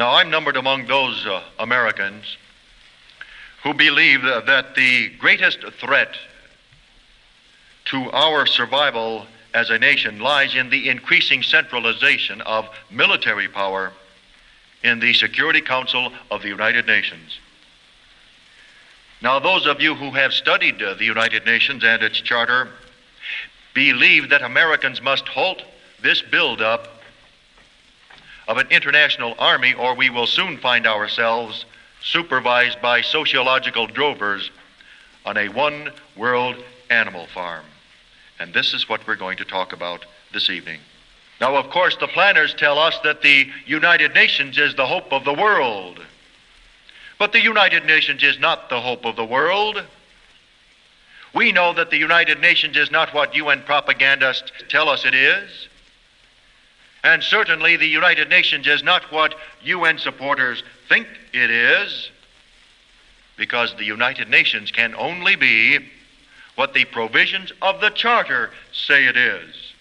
Now, I'm numbered among those Americans who believe that the greatest threat to our survival as a nation lies in the increasing centralization of military power in the Security Council of the United Nations. Now, those of you who have studied the United Nations and its charter believe that Americans must halt this buildup of an international army, or we will soon find ourselves supervised by sociological drovers on a one-world animal farm. And this is what we're going to talk about this evening. Now, of course, the planners tell us that the United Nations is the hope of the world. But the United Nations is not the hope of the world. We know that the United Nations is not what UN propagandists tell us it is. And certainly the United Nations is not what UN supporters think it is, because the United Nations can only be what the provisions of the Charter say it is.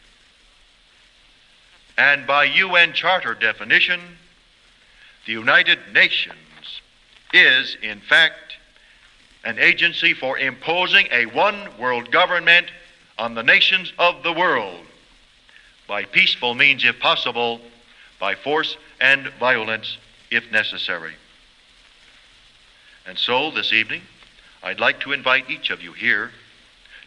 And by UN Charter definition, the United Nations is, in fact, an agency for imposing a one-world government on the nations of the world by peaceful means if possible, by force and violence if necessary. And so, this evening, I'd like to invite each of you here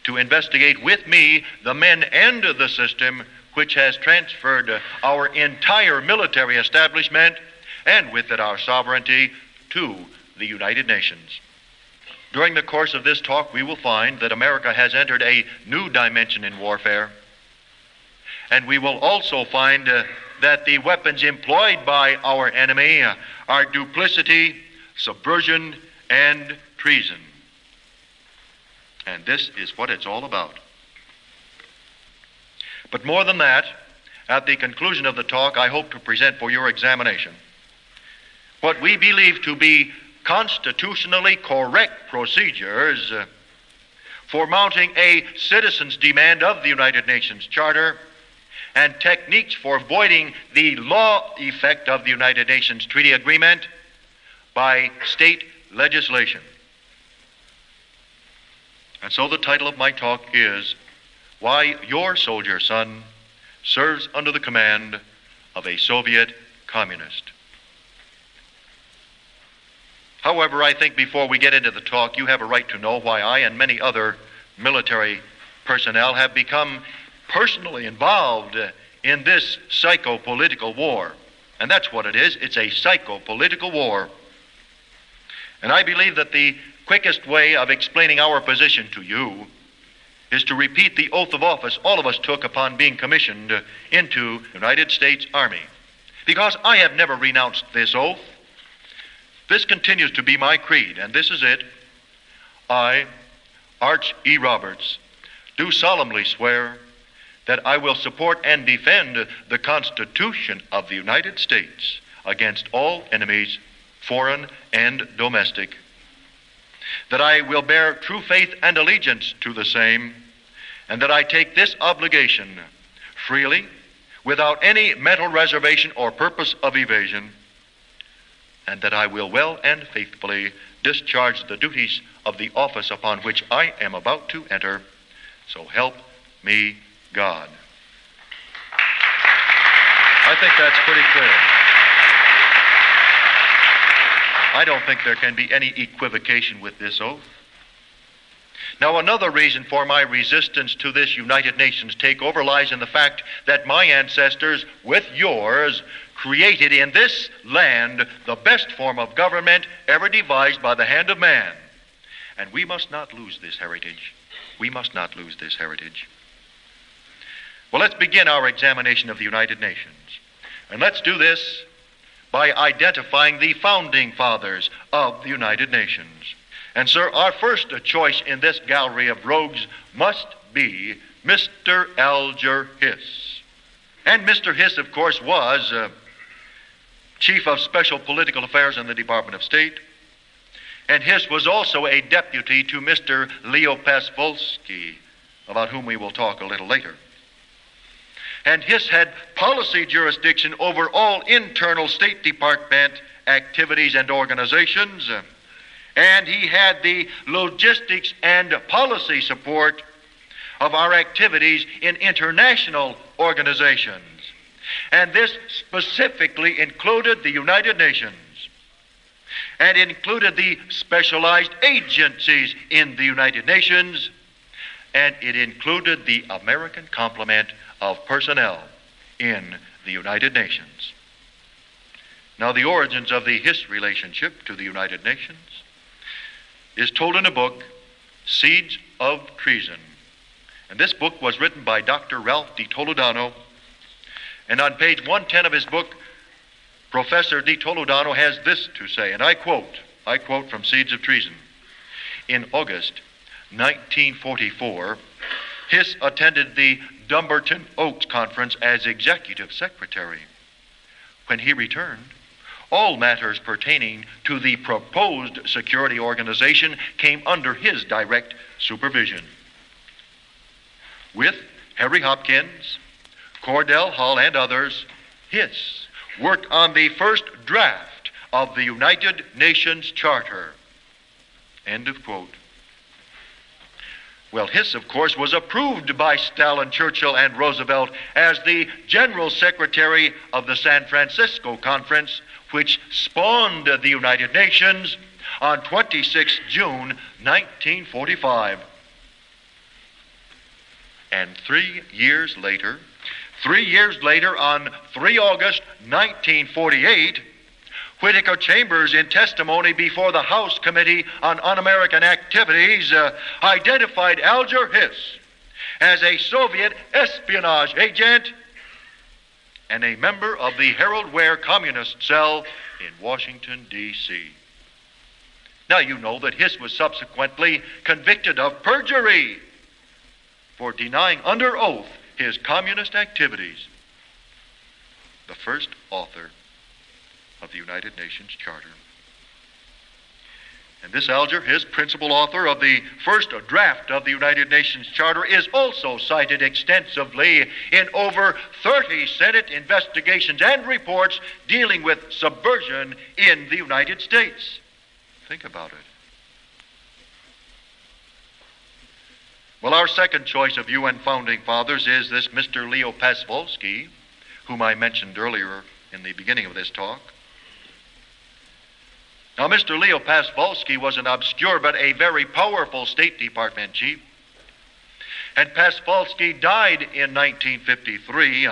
to investigate with me the men and the system which has transferred our entire military establishment, and with it our sovereignty, to the United Nations. During the course of this talk, we will find that America has entered a new dimension in warfare, and we will also find that the weapons employed by our enemy are duplicity, subversion, and treason. And this is what it's all about. But more than that, at the conclusion of the talk, I hope to present for your examination what we believe to be constitutionally correct procedures for mounting a citizen's demand of the United Nations Charter, and techniques for voiding the law effect of the United Nations Treaty Agreement by state legislation. And so the title of my talk is, Why Your Soldier Son Serves Under the Command of a Soviet Communist. However, I think before we get into the talk, you have a right to know why I and many other military personnel have become personally involved in this psycho-political war. And that's what it is. It's a psycho-political war. And I believe that the quickest way of explaining our position to you is to repeat the oath of office all of us took upon being commissioned into the United States Army. Because I have never renounced this oath. This continues to be my creed, and this is it. I, Arch E. Roberts, do solemnly swear that I will support and defend the Constitution of the United States against all enemies, foreign and domestic, that I will bear true faith and allegiance to the same, and that I take this obligation freely, without any mental reservation or purpose of evasion, and that I will well and faithfully discharge the duties of the office upon which I am about to enter. So help me God. I think that's pretty clear. I don't think there can be any equivocation with this oath. Now, another reason for my resistance to this United Nations takeover lies in the fact that my ancestors, with yours, created in this land the best form of government ever devised by the hand of man. And we must not lose this heritage. We must not lose this heritage. Well, let's begin our examination of the United Nations. And let's do this by identifying the founding fathers of the United Nations. And, sir, our first choice in this gallery of rogues must be Mr. Alger Hiss. And Mr. Hiss, of course, was Chief of Special Political Affairs in the Department of State. And Hiss was also a deputy to Mr. Leo Pasvolsky, about whom we will talk a little later. And Hiss had policy jurisdiction over all internal State Department activities and organizations. And he had the logistics and policy support of our activities in international organizations. And this specifically included the United Nations, and included the specialized agencies in the United Nations, and it included the American complement of personnel in the United Nations. Now, the origins of the Hiss relationship to the United Nations is told in a book, Seeds of Treason. And this book was written by Dr. Ralph D. Toledano. And on page 110 of his book, Professor D. Toledano has this to say, and I quote from Seeds of Treason. In August 1944, Hiss attended the Dumbarton Oaks Conference as executive secretary. When he returned, all matters pertaining to the proposed security organization came under his direct supervision. With Harry Hopkins, Cordell Hull, and others, Hiss worked on the first draft of the United Nations Charter. End of quote. Well, Hiss, of course, was approved by Stalin, Churchill, and Roosevelt as the General Secretary of the San Francisco Conference, which spawned the United Nations on 26 June 1945. And 3 years later, on 3 August 1948, Whittaker Chambers, in testimony before the House Committee on Un-American Activities, identified Alger Hiss as a Soviet espionage agent and a member of the Harold Ware Communist Cell in Washington, D.C. Now, you know that Hiss was subsequently convicted of perjury for denying under oath his communist activities. The first author of the United Nations Charter. And this Alger, his principal author of the first draft of the United Nations Charter, is also cited extensively in over 30 Senate investigations and reports dealing with subversion in the United States. Think about it. Well, our second choice of UN founding fathers is this Mr. Leo Pasvolsky, whom I mentioned earlier in the beginning of this talk. Now, Mr. Leo Pasvolsky was an obscure but a very powerful State Department chief. And Pasvolsky died in 1953,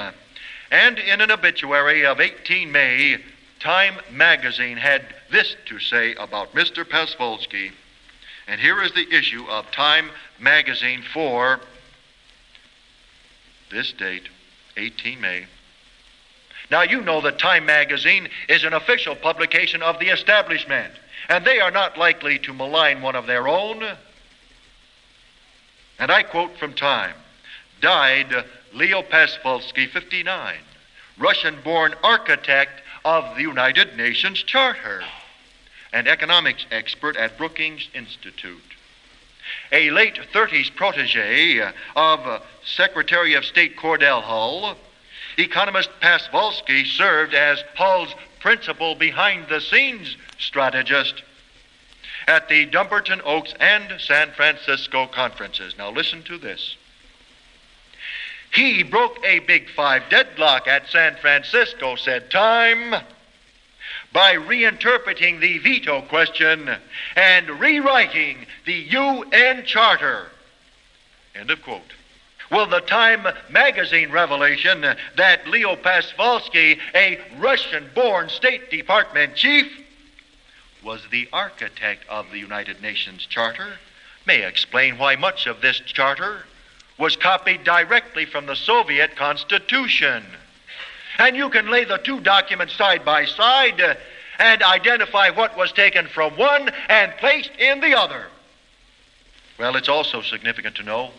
and in an obituary of 18 May, Time magazine had this to say about Mr. Pasvolsky. And here is the issue of Time magazine for this date, 18 May. Now, you know that Time magazine is an official publication of the establishment, and they are not likely to malign one of their own. And I quote from Time, died Leo Pasvolsky, 59, Russian-born architect of the United Nations Charter, and economics expert at Brookings Institute. A late 30s protege of Secretary of State Cordell Hull, economist Pasvolsky served as Hull's principal behind-the-scenes strategist at the Dumbarton Oaks and San Francisco conferences. Now listen to this. He broke a Big Five deadlock at San Francisco, said Time, by reinterpreting the veto question and rewriting the UN Charter. End of quote. Well, the Time magazine revelation that Leo Pasvolsky, a Russian-born State Department chief, was the architect of the United Nations Charter may explain why much of this charter was copied directly from the Soviet Constitution. And you can lay the two documents side by side and identify what was taken from one and placed in the other. Well, it's also significant to know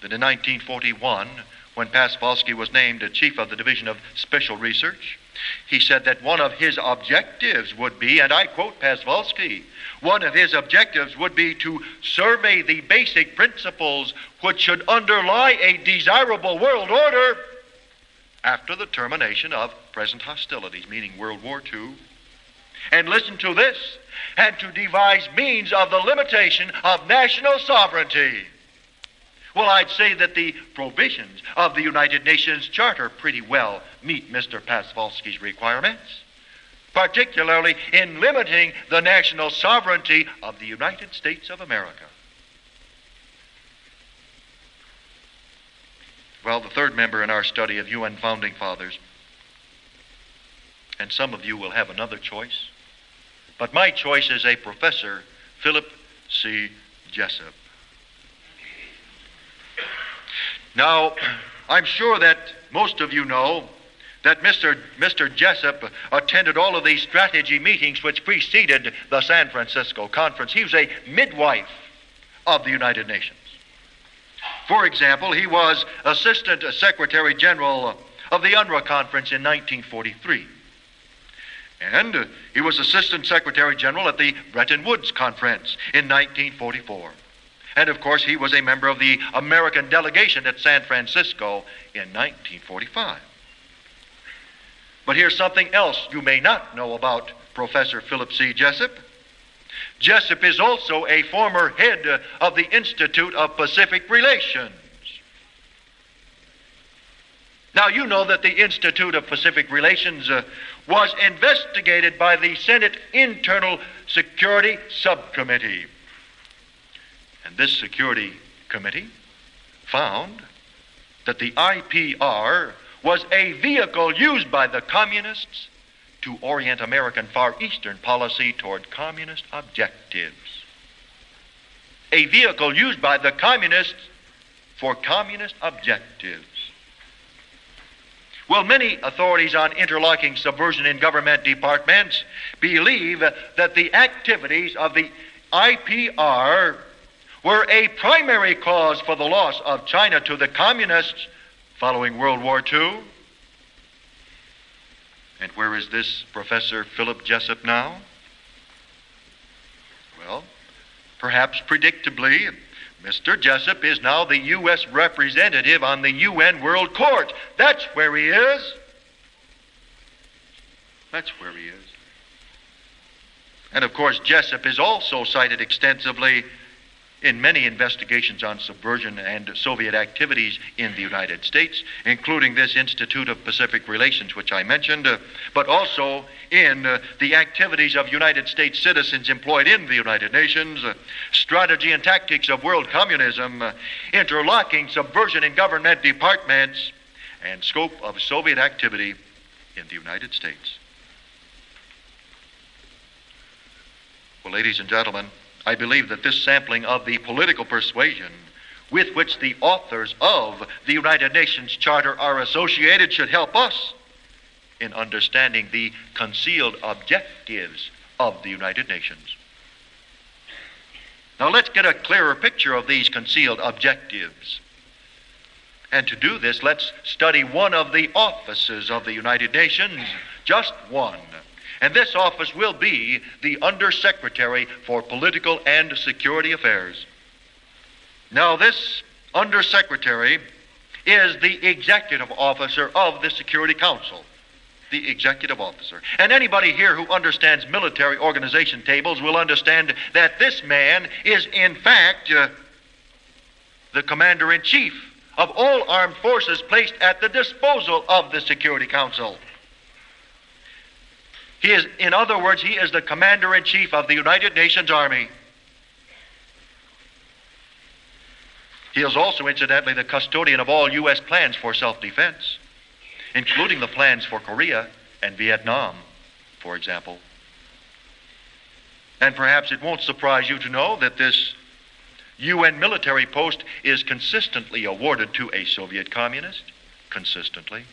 that in 1941, when Pasvolsky was named chief of the Division of Special Research, he said that one of his objectives would be, and I quote Pasvolsky, one of his objectives would be to survey the basic principles which should underlie a desirable world order after the termination of present hostilities, meaning World War II. And listen to this, and to devise means of the limitation of national sovereignty. Well, I'd say that the provisions of the United Nations Charter pretty well meet Mr. Pasvalsky's requirements, particularly in limiting the national sovereignty of the United States of America. Well, the third member in our study of UN Founding Fathers, and some of you will have another choice, but my choice is a Professor Philip C. Jessup. Now, I'm sure that most of you know that Mr. Jessup attended all of these strategy meetings which preceded the San Francisco Conference. He was a midwife of the United Nations. For example, he was Assistant Secretary General of the UNRWA Conference in 1943. And he was Assistant Secretary General at the Bretton Woods Conference in 1944. And of course, he was a member of the American delegation at San Francisco in 1945. But here's something else you may not know about Professor Philip C. Jessup. Jessup is also a former head of the Institute of Pacific Relations. Now, you know that the Institute of Pacific Relations was investigated by the Senate Internal Security Subcommittee. And this Security Committee found that the IPR was a vehicle used by the communists to orient American Far Eastern policy toward communist objectives. A vehicle used by the communists for communist objectives. Well, many authorities on interlocking subversion in government departments believe that the activities of the IPR were a primary cause for the loss of China to the communists following World War II. And where is this Professor Philip Jessup now? Well, perhaps predictably, Mr. Jessup is now the U.S. representative on the UN World Court. That's where he is. That's where he is. And of course, Jessup is also cited extensively in many investigations on subversion and Soviet activities in the United States, including this Institute of Pacific Relations, which I mentioned, but also in the activities of United States citizens employed in the United Nations, strategy and tactics of world communism, interlocking subversion in government departments, and scope of Soviet activity in the United States. Well, ladies and gentlemen, I believe that this sampling of the political persuasion with which the authors of the United Nations Charter are associated should help us in understanding the concealed objectives of the United Nations. Now let's get a clearer picture of these concealed objectives. And to do this, let's study one of the offices of the United Nations, just one. And this office will be the Undersecretary for Political and Security Affairs. Now, this Undersecretary is the executive officer of the Security Council. The executive officer. And anybody here who understands military organization tables will understand that this man is, in fact, the commander-in-chief of all armed forces placed at the disposal of the Security Council. He is, in other words, he is the commander-in-chief of the United Nations Army. He is also, incidentally, the custodian of all U.S. plans for self-defense, including the plans for Korea and Vietnam, for example. And perhaps it won't surprise you to know that this UN military post is consistently awarded to a Soviet communist, consistently.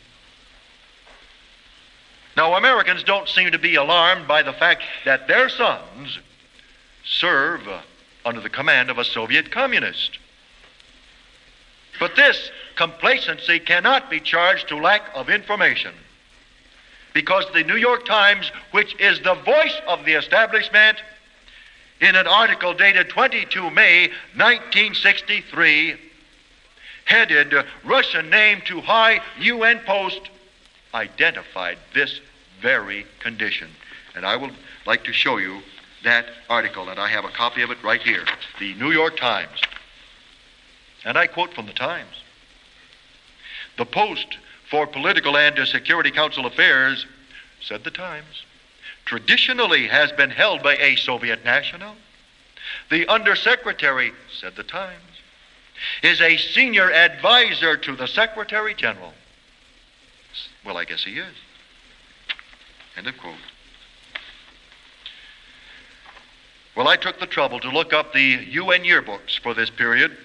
Now, Americans don't seem to be alarmed by the fact that their sons serve under the command of a Soviet communist. But this complacency cannot be charged to lack of information, because the New York Times, which is the voice of the establishment, in an article dated 22 May 1963, headed "Russian Name to High UN Post identified this very condition. And I would like to show you that article, and I have a copy of it right here, the New York Times. And I quote from the Times. "The post for Political and Security Council Affairs," said the Times, "traditionally has been held by a Soviet national. The Undersecretary," said the Times, "is a senior advisor to the Secretary General." Well, I guess he is. End of quote. Well, I took the trouble to look up the UN yearbooks for this period,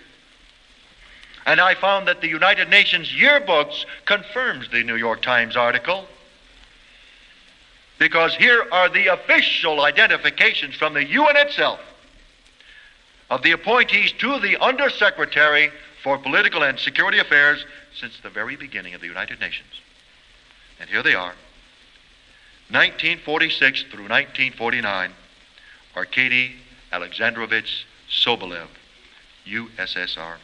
and I found that the United Nations yearbooks confirms the New York Times article, because here are the official identifications from the UN itself of the appointees to the Undersecretary for Political and Security Affairs since the very beginning of the United Nations. And here they are. 1946 through 1949, Arkady Alexandrovich Sobolev, USSR.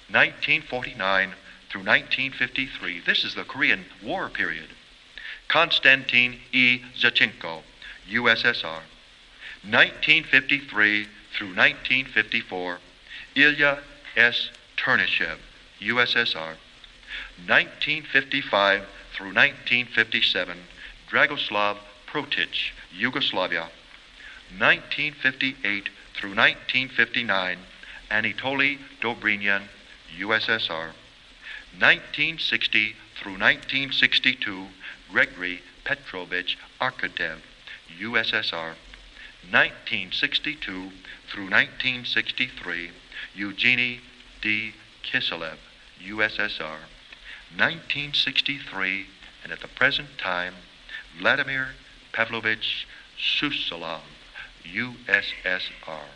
1949 through 1953, this is the Korean War period. Konstantin E. Zachenko, USSR. 1953 through 1954, Ilya S. Turnyshev, USSR. 1955 through 1957, Dragoslav Protich, Yugoslavia. 1958 through 1959, Anatoly Dobrynyan, USSR. 1960 through 1962, Gregory Petrovich Arkadev, USSR. 1962 through 1963, Eugenie D. Kiselev, USSR. 1963, and at the present time, Vladimir Pavlovich Susalov, USSR.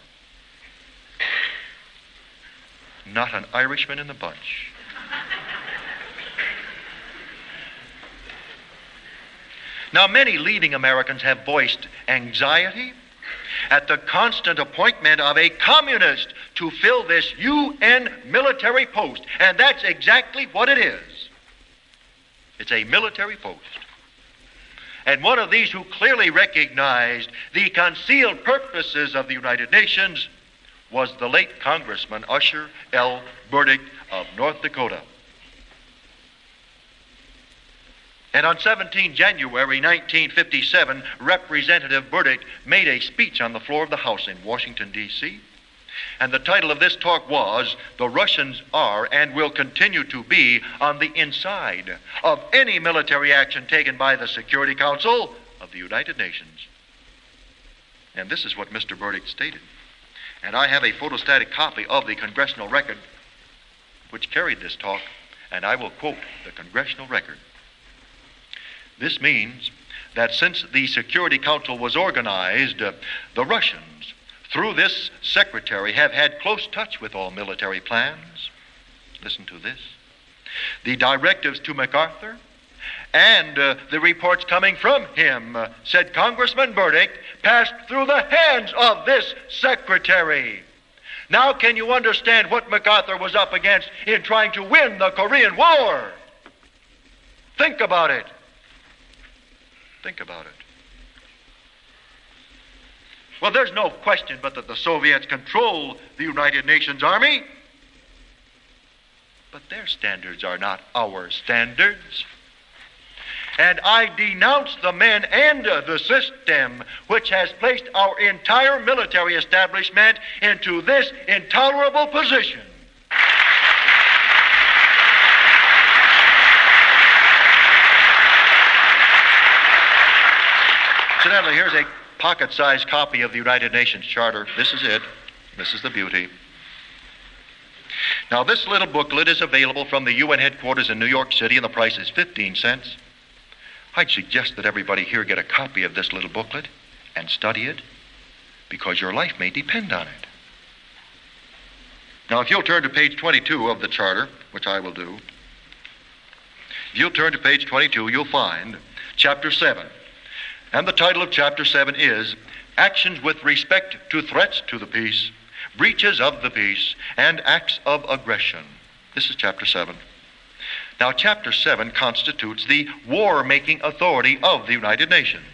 Not an Irishman in the bunch. Now, many leading Americans have voiced anxiety at the constant appointment of a communist to fill this UN military post. And that's exactly what it is. It's a military post. And one of these who clearly recognized the concealed purposes of the United Nations was the late Congressman Usher L. Burdick of North Dakota. And on 17 January 1957, Representative Burdick made a speech on the floor of the House in Washington, D.C. And the title of this talk was, "The Russians are and will continue to be on the inside of any military action taken by the Security Council of the United Nations." And this is what Mr. Burdick stated. And I have a photostatic copy of the congressional record which carried this talk, and I will quote the congressional record. "This means that since the Security Council was organized, the Russians, through this secretary, have had close touch with all military plans." Listen to this. "The directives to MacArthur and the reports coming from him," said Congressman Burdick, "passed through the hands of this secretary. Now can you understand what MacArthur was up against in trying to win the Korean War? Think about it. Think about it. Well, there's no question but that the Soviets control the United Nations Army. But their standards are not our standards. And I denounce the men and the system which has placed our entire military establishment into this intolerable position. Incidentally, here's a pocket-sized copy of the United Nations Charter. This is it. This is the beauty. Now, this little booklet is available from the UN headquarters in New York City, and the price is 15 cents. I'd suggest that everybody here get a copy of this little booklet and study it, because your life may depend on it. Now, if you'll turn to page 22 of the Charter, which I will do, if you'll turn to page 22, you'll find Chapter 7. And the title of Chapter 7 is Actions with Respect to Threats to the Peace, Breaches of the Peace, and Acts of Aggression. This is Chapter 7. Now, Chapter 7 constitutes the war-making authority of the United Nations.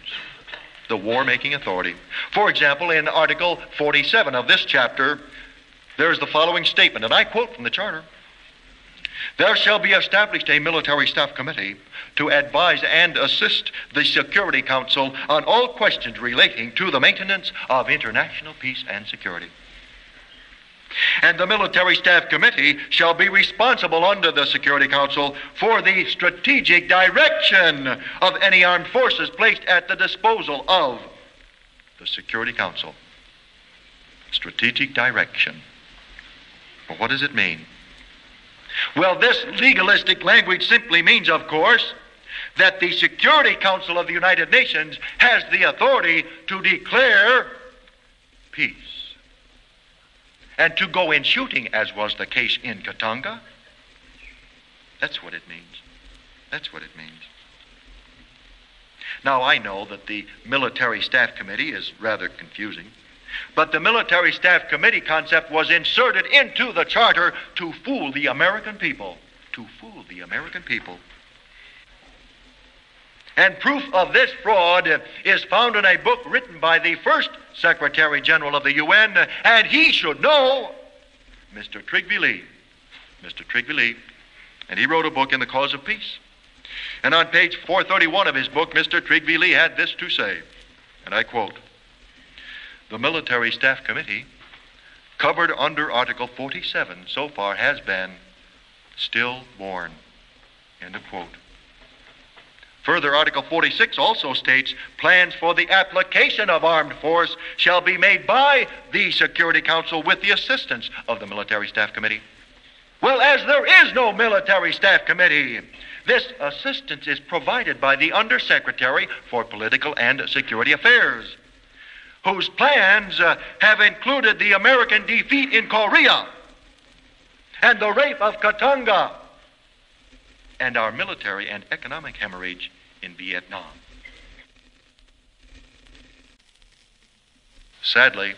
The war-making authority. For example, in Article 47 of this chapter, there is the following statement, and I quote from the Charter. There shall be established a military staff committee to advise and assist the Security Council on all questions relating to the maintenance of international peace and security. And the Military Staff Committee shall be responsible under the Security Council for the strategic direction of any armed forces placed at the disposal of the Security Council. Strategic direction. Well, what does it mean? Well, this legalistic language simply means, of course, that the Security Council of the United Nations has the authority to declare peace and to go in shooting, as was the case in Katanga. That's what it means. That's what it means. Now, I know that the Military Staff Committee is rather confusing, but the Military Staff Committee concept was inserted into the Charter to fool the American people. To fool the American people. And proof of this fraud is found in a book written by the first Secretary General of the UN, and he should know, Mr. Treasonously. Mr. Treasonously. And he wrote a book in the cause of peace. And on page 431 of his book, Mr. Treasonously had this to say, and I quote, "The Military Staff Committee, covered under Article 47, so far has been stillborn." End of quote. Further, Article 46 also states, plans for the application of armed force shall be made by the Security Council with the assistance of the Military Staff Committee. Well, as there is no Military Staff Committee, this assistance is provided by the Undersecretary for Political and Security Affairs, whose plans have included the American defeat in Korea and the rape of Katanga and our military and economic hemorrhage in Vietnam. Sadly,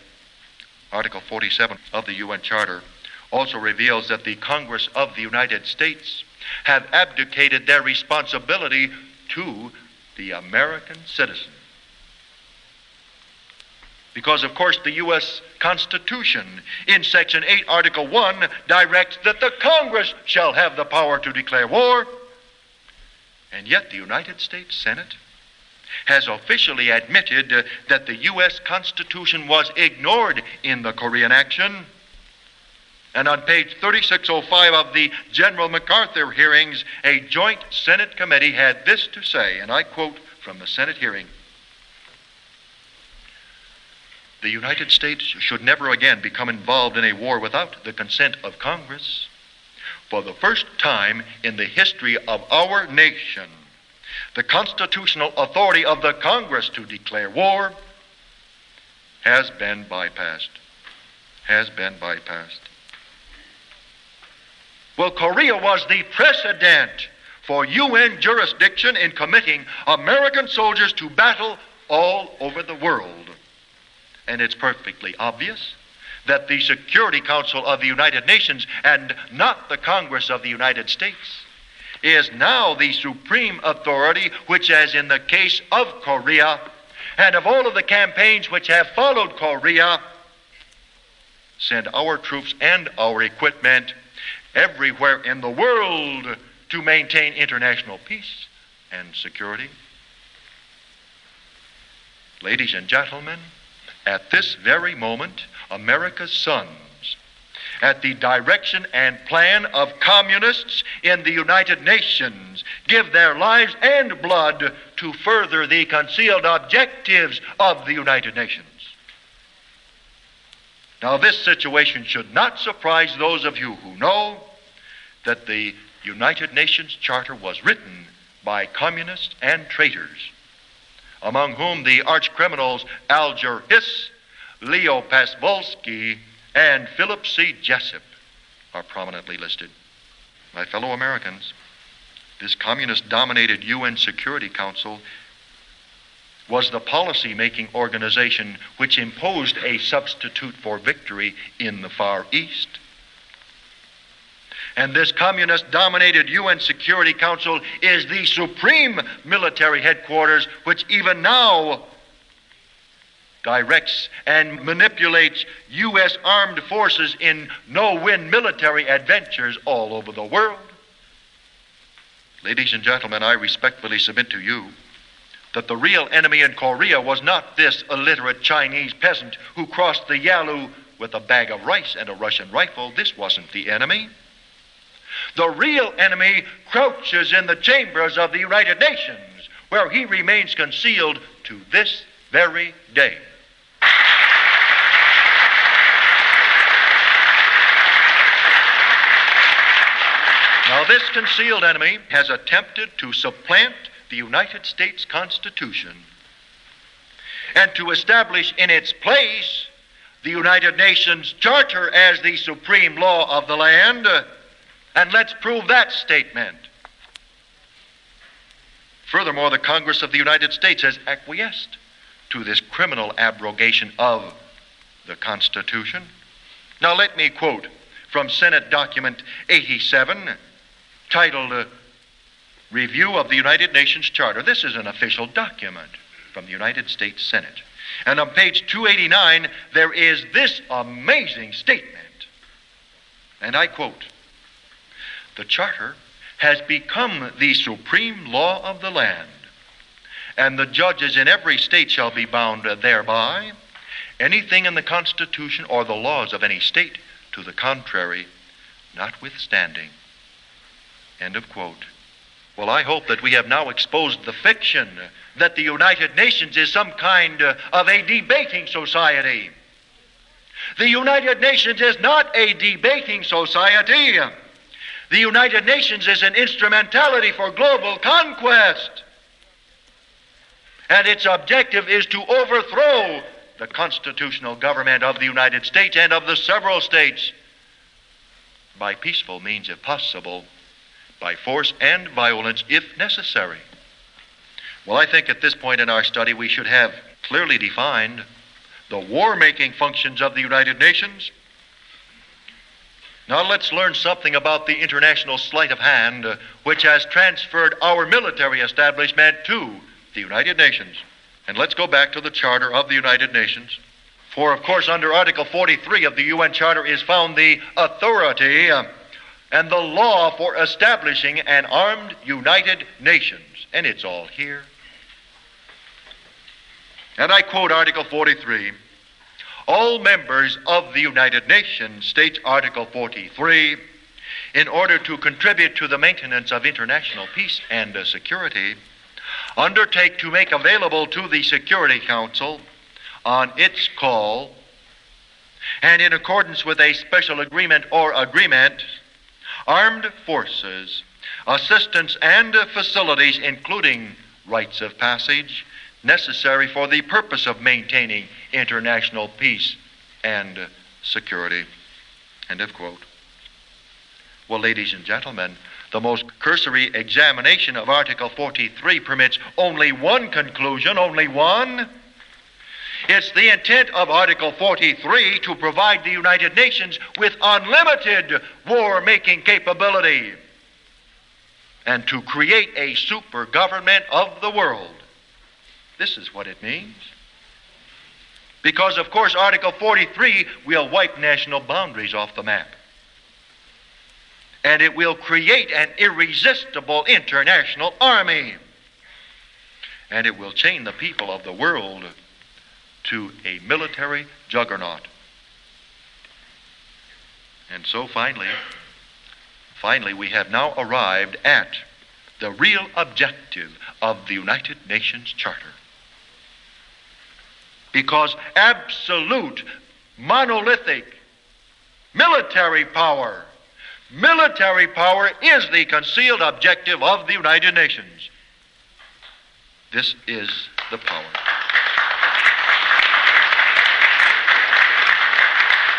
Article 47 of the UN Charter also reveals that the Congress of the United States have abdicated their responsibility to the American citizen. Because, of course, the U.S. Constitution in Section 8, Article 1, directs that the Congress shall have the power to declare war. And yet the United States Senate has officially admitted that the U.S. Constitution was ignored in the Korean action. And on page 3605 of the General MacArthur hearings, a joint Senate committee had this to say, and I quote from the Senate hearing: "The United States should never again become involved in a war without the consent of Congress. For the first time in the history of our nation, the constitutional authority of the Congress to declare war has been bypassed." Has been bypassed. Well, Korea was the precedent for UN jurisdiction in committing American soldiers to battle all over the world. And it's perfectly obvious that the Security Council of the United Nations, and not the Congress of the United States, is now the supreme authority which, as in the case of Korea, and of all of the campaigns which have followed Korea, send our troops and our equipment everywhere in the world to maintain international peace and security. Ladies and gentlemen, at this very moment, America's sons, at the direction and plan of communists in the United Nations, give their lives and blood to further the concealed objectives of the United Nations. Now, this situation should not surprise those of you who know that the United Nations Charter was written by communists and traitors, among whom the arch-criminals Alger Hiss, Leo Pasvolsky, and Philip C. Jessup are prominently listed. My fellow Americans, this communist-dominated UN Security Council was the policy-making organization which imposed a substitute for victory in the Far East. And this communist-dominated UN Security Council is the supreme military headquarters which even now directs and manipulates U.S. armed forces in no-win military adventures all over the world. Ladies and gentlemen, I respectfully submit to you that the real enemy in Korea was not this illiterate Chinese peasant who crossed the Yalu with a bag of rice and a Russian rifle. This wasn't the enemy. The real enemy crouches in the chambers of the United Nations, where he remains concealed to this very day. Now, this concealed enemy has attempted to supplant the United States Constitution and to establish in its place the United Nations Charter as the supreme law of the land. And let's prove that statement. Furthermore, the Congress of the United States has acquiesced to this criminal abrogation of the Constitution. Now, let me quote from Senate Document 87, titled Review of the United Nations Charter. This is an official document from the United States Senate. And on page 289, there is this amazing statement. And I quote, "The Charter has become the supreme law of the land, and the judges in every state shall be bound thereby. Anything in the Constitution or the laws of any state to the contrary, notwithstanding." End of quote. Well, I hope that we have now exposed the fiction that the United Nations is some kind of a debating society. The United Nations is not a debating society. The United Nations is an instrumentality for global conquest. And its objective is to overthrow the constitutional government of the United States and of the several states by peaceful means, if possible, by force and violence, if necessary. Well, I think at this point in our study we should have clearly defined the war-making functions of the United Nations. Now let's learn something about the international sleight of hand which has transferred our military establishment to the United Nations. And let's go back to the Charter of the United Nations. For, of course, under Article 43 of the UN Charter is found the authority and the law for establishing an armed United Nations. And it's all here. And I quote Article 43. "All members of the United Nations," states Article 43, "in order to contribute to the maintenance of international peace and security, undertake to make available to the Security Council on its call and in accordance with a special agreement or agreement, armed forces, assistance, and facilities, including rites of passage, necessary for the purpose of maintaining international peace and security." End of quote. Well, ladies and gentlemen, the most cursory examination of Article 43 permits only one conclusion, only one. It's the intent of Article 43 to provide the United Nations with unlimited war-making capability and to create a super government of the world. This is what it means. Because, of course, Article 43 will wipe national boundaries off the map. And it will create an irresistible international army. And it will chain the people of the world to a military juggernaut. And so finally, we have now arrived at the real objective of the United Nations Charter. Because absolute, monolithic military power is the concealed objective of the United Nations. This is the power.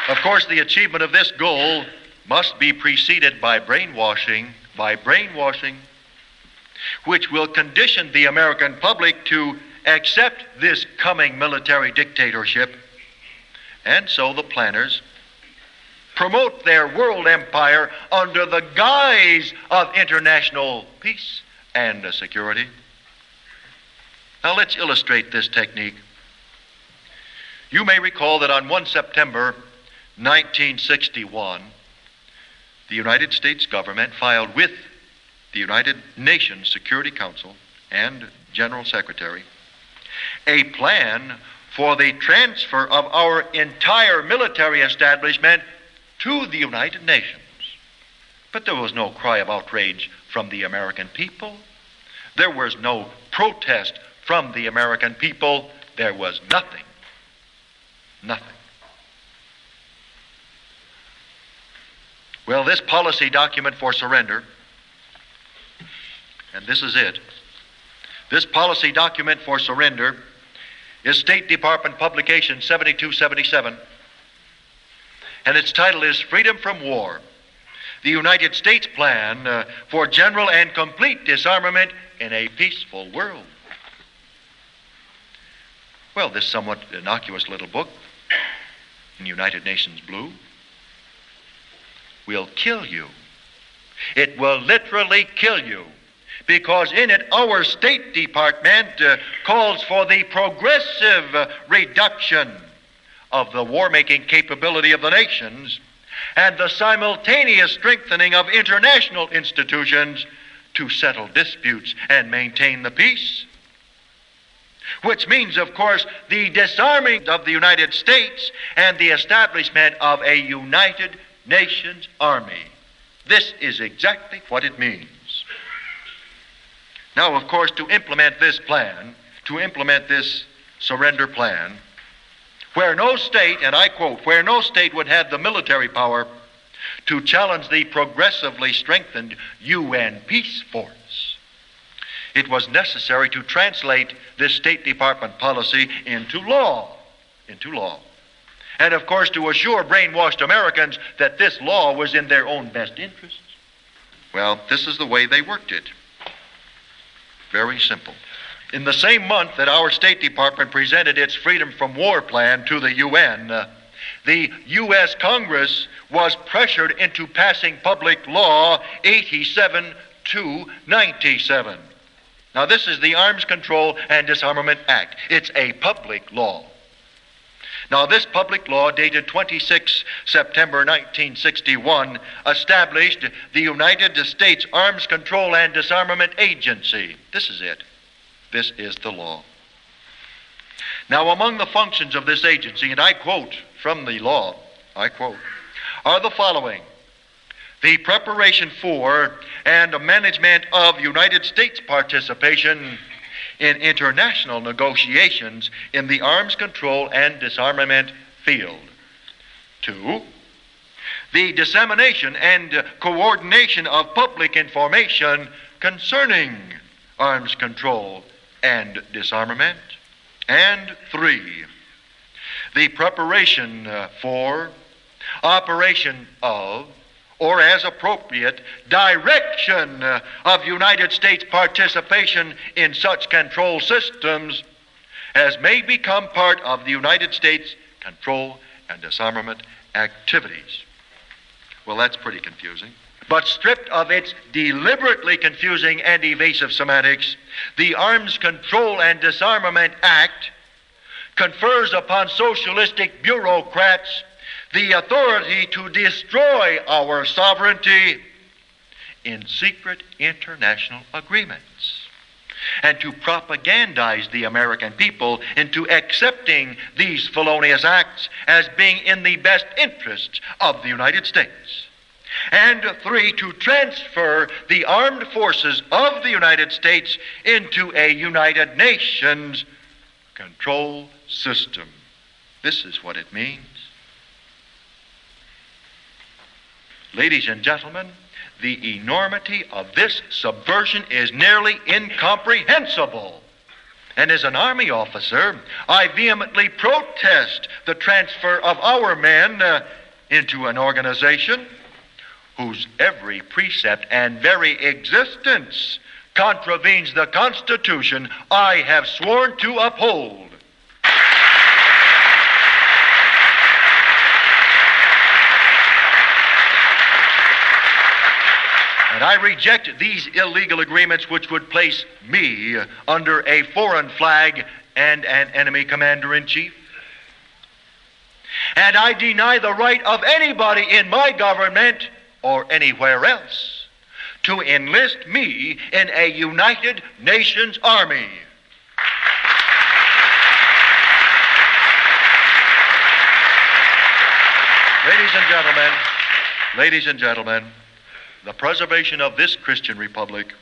Of course, the achievement of this goal must be preceded by brainwashing, which will condition the American public to accept this coming military dictatorship. And so the planners promote their world empire under the guise of international peace and security. Now let's illustrate this technique. You may recall that on 1 September 1961, the United States government filed with the United Nations Security Council and General Secretary a plan for the transfer of our entire military establishment to the United Nations. But there was no cry of outrage from the American people. There was no protest from the American people. There was nothing. Nothing. Well, this policy document for surrender, and this is it, this policy document for surrender is State Department Publication 7277, and its title is Freedom from War, the United States Plan for General and Complete Disarmament in a Peaceful World. Well, this somewhat innocuous little book in United Nations blue will kill you. It will literally kill you, because in it our State Department calls for the progressive reduction of the war-making capability of the nations and the simultaneous strengthening of international institutions to settle disputes and maintain the peace. Which means, of course, the disarming of the United States and the establishment of a United Nations Army. This is exactly what it means. Now, of course, to implement this plan, to implement this surrender plan, where no state, and I quote, where no state would have the military power to challenge the progressively strengthened UN peace force, it was necessary to translate this State Department policy into law. And of course, to assure brainwashed Americans that this law was in their own best interests. Well, this is the way they worked it. Very simple. In the same month that our State Department presented its Freedom from War plan to the UN, the U.S. Congress was pressured into passing Public Law 87-97. Now, this is the Arms Control and Disarmament Act. It's a public law. Now, this public law, dated 26 September 1961, established the United States Arms Control and Disarmament Agency. This is it. This is the law. Now, among the functions of this agency, and I quote from the law, I quote, are the following: the preparation for and management of United States participation in international negotiations in the arms control and disarmament field. 2, the dissemination and coordination of public information concerning arms control and disarmament. And 3, the preparation for, operation of, or as appropriate, direction of United States participation in such control systems as may become part of the United States control and disarmament activities. Well, that's pretty confusing. But stripped of its deliberately confusing and evasive semantics, the Arms Control and Disarmament Act confers upon socialistic bureaucrats the authority to destroy our sovereignty in secret international agreements and to propagandize the American people into accepting these felonious acts as being in the best interests of the United States. And 3, to transfer the armed forces of the United States into a United Nations control system. This is what it means. Ladies and gentlemen, the enormity of this subversion is nearly incomprehensible. And as an Army officer, I vehemently protest the transfer of our men into an organization whose every precept and very existence contravenes the Constitution I have sworn to uphold. And I reject these illegal agreements which would place me under a foreign flag and an enemy commander-in-chief. And I deny the right of anybody in my government or anywhere else to enlist me in a United Nations Army. Ladies and gentlemen, the preservation of this Christian republic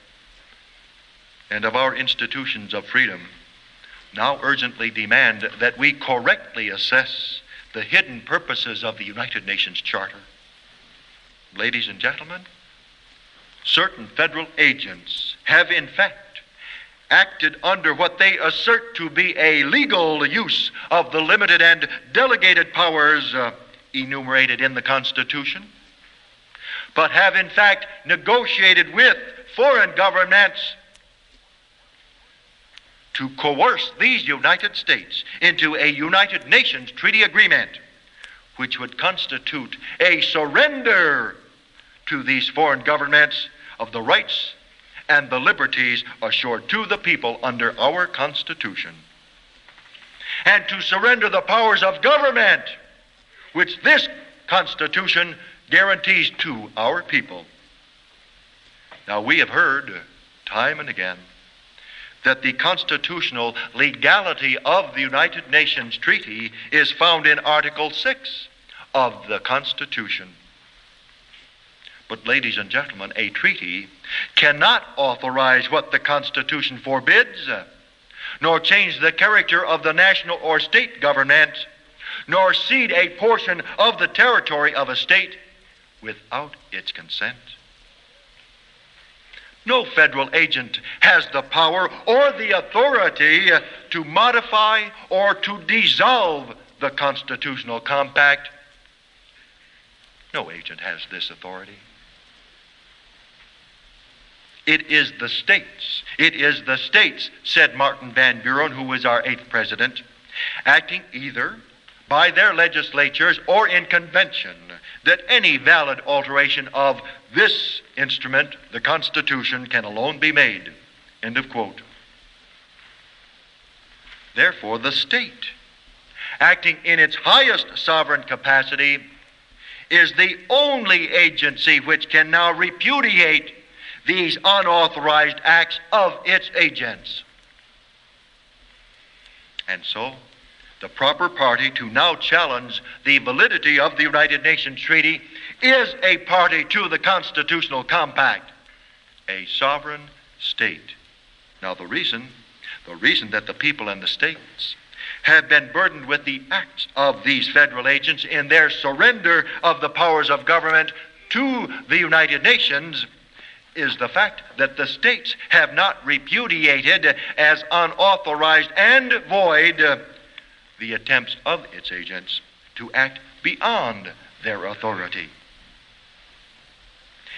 and of our institutions of freedom now urgently demand that we correctly assess the hidden purposes of the United Nations Charter. Ladies and gentlemen, certain federal agents have in fact acted under what they assert to be a legal use of the limited and delegated powers enumerated in the Constitution, but have in fact negotiated with foreign governments to coerce these United States into a United Nations treaty agreement which would constitute a surrender to these foreign governments of the rights and the liberties assured to the people under our Constitution, and to surrender the powers of government which this Constitution guarantees to our people. Now, we have heard time and again that the constitutional legality of the United Nations Treaty is found in Article 6 of the Constitution. But, ladies and gentlemen, a treaty cannot authorize what the Constitution forbids, nor change the character of the national or state government, nor cede a portion of the territory of a state without its consent. No federal agent has the power or the authority to modify or to dissolve the constitutional compact. No agent has this authority. It is the states, said Martin Van Buren, who was our 8th president, acting either by their legislatures or in convention, that any valid alteration of this instrument, the Constitution, can alone be made. End of quote. Therefore, the state, acting in its highest sovereign capacity, is the only agency which can now repudiate these unauthorized acts of its agents. And so, the proper party to now challenge the validity of the United Nations Treaty is a party to the Constitutional Compact, a sovereign state. Now, the reason that the people and the states have been burdened with the acts of these federal agents in their surrender of the powers of government to the United Nations is the fact that the states have not repudiated as unauthorized and void the attempts of its agents to act beyond their authority.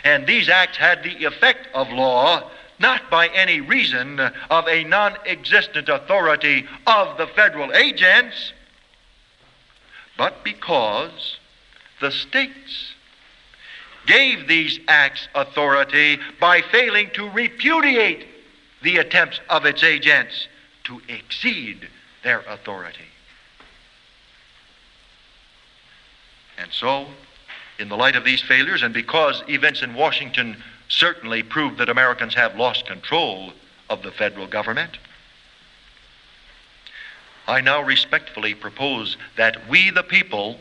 And these acts had the effect of law, not by any reason of a non-existent authority of the federal agents, but because the states gave these acts authority by failing to repudiate the attempts of its agents to exceed their authority. And so, in the light of these failures, and because events in Washington certainly prove that Americans have lost control of the federal government, I now respectfully propose that we the people,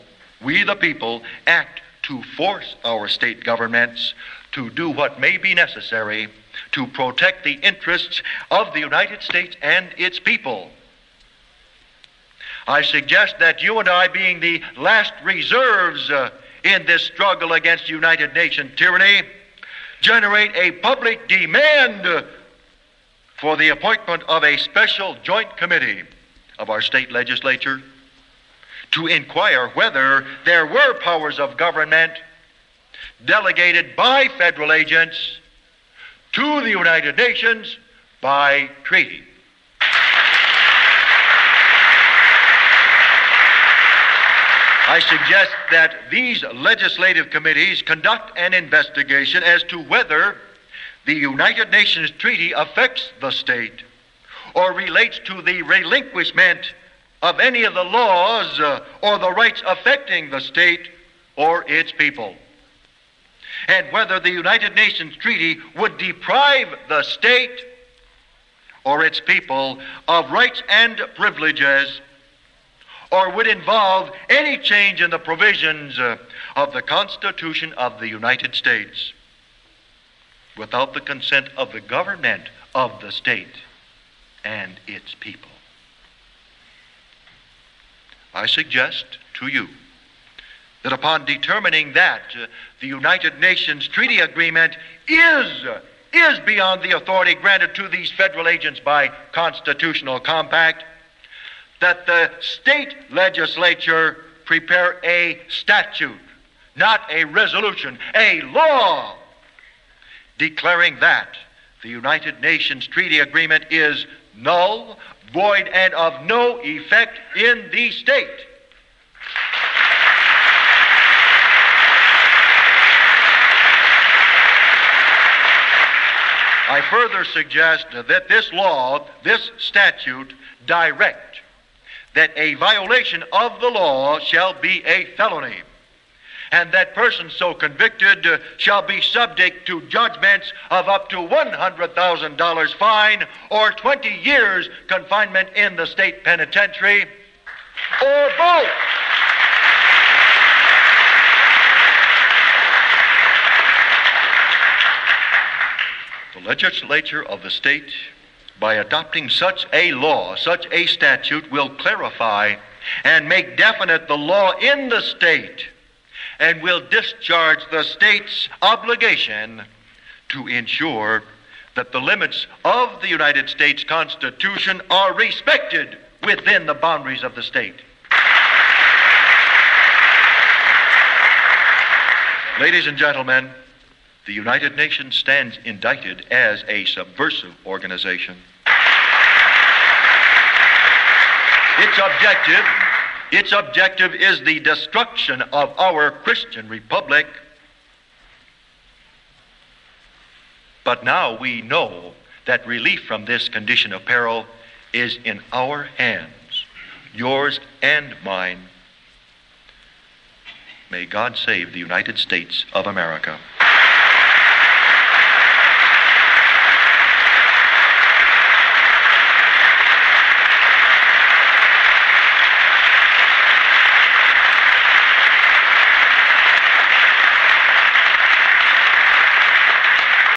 act to force our state governments to do what may be necessary to protect the interests of the United States and its people. I suggest that you and I, being the last reserves in this struggle against United Nations tyranny, generate a public demand for the appointment of a special joint committee of our state legislature to inquire whether there were powers of government delegated by federal agents to the United Nations by treaty. I suggest that these legislative committees conduct an investigation as to whether the United Nations Treaty affects the state or relates to the relinquishment of any of the laws or the rights affecting the state or its people. And whether the United Nations Treaty would deprive the state or its people of rights and privileges, or would involve any change in the provisions of the Constitution of the United States without the consent of the government of the state and its people. I suggest to you that upon determining that the United Nations Treaty Agreement is beyond the authority granted to these federal agents by constitutional compact, that the state legislature prepare a statute, not a resolution, a law, declaring that the United Nations Treaty Agreement is null, void, and of no effect in the state. I further suggest that this law, this statute, direct that a violation of the law shall be a felony, and that person so convicted shall be subject to judgments of up to $100,000 fine or 20 years confinement in the state penitentiary, or both. The legislature of the state, by adopting such a law, such a statute, will clarify and make definite the law in the state, and will discharge the state's obligation to ensure that the limits of the United States Constitution are respected within the boundaries of the state. Ladies and gentlemen, the United Nations stands indicted as a subversive organization. Its objective is the destruction of our Christian republic. But now we know that relief from this condition of peril is in our hands, yours and mine. May God save the United States of America.